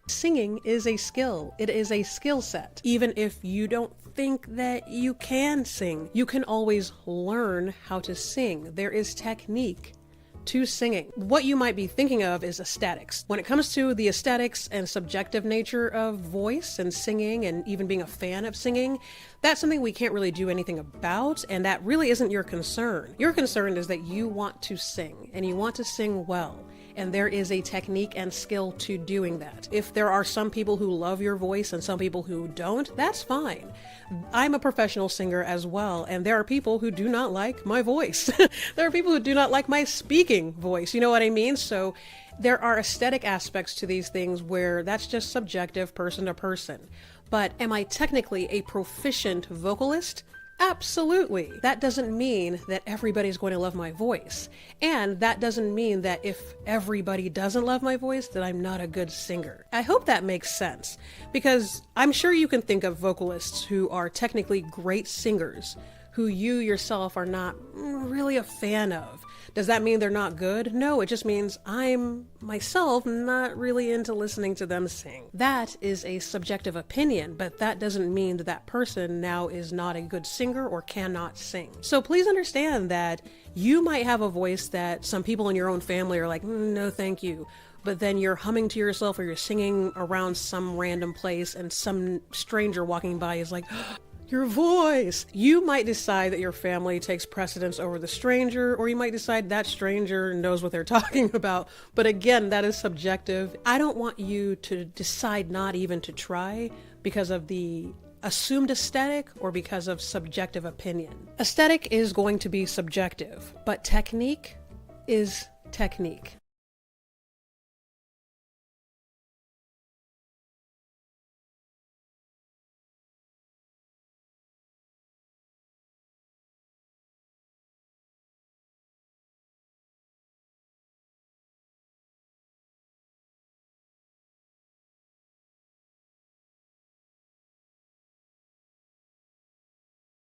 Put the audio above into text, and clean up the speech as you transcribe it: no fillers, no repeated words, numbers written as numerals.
Singing is a skill. It is a skill set. Even if you don't think that you can sing, you can always learn how to sing. There is technique to singing. What you might be thinking of is aesthetics. When it comes to the aesthetics and subjective nature of voice and singing and even being a fan of singing, that's something we can't really do anything about, and that really isn't your concern. Your concern is that you want to sing, and you want to sing well. And there is a technique and skill to doing that. If there are some people who love your voice and some people who don't, that's fine. I'm a professional singer as well, and there are people who do not like my voice. There are people who do not like my speaking voice, you know what I mean? So there are aesthetic aspects to these things where that's just subjective, person to person. But am I technically a proficient vocalist? Absolutely. That doesn't mean that everybody's going to love my voice. And that doesn't mean that if everybody doesn't love my voice, that I'm not a good singer. I hope that makes sense, because I'm sure you can think of vocalists who are technically great singers, who you yourself are not really a fan of. Does that mean they're not good? No, it just means I'm myself not really into listening to them sing. That is a subjective opinion, but that doesn't mean that that person now is not a good singer or cannot sing. So please understand that you might have a voice that some people in your own family are like, no, thank you. But then you're humming to yourself or you're singing around some random place and some stranger walking by is like, your voice. You might decide that your family takes precedence over the stranger, or you might decide that stranger knows what they're talking about. But again, that is subjective. I don't want you to decide not even to try because of the assumed aesthetic or because of subjective opinion. Aesthetic is going to be subjective, but technique is technique.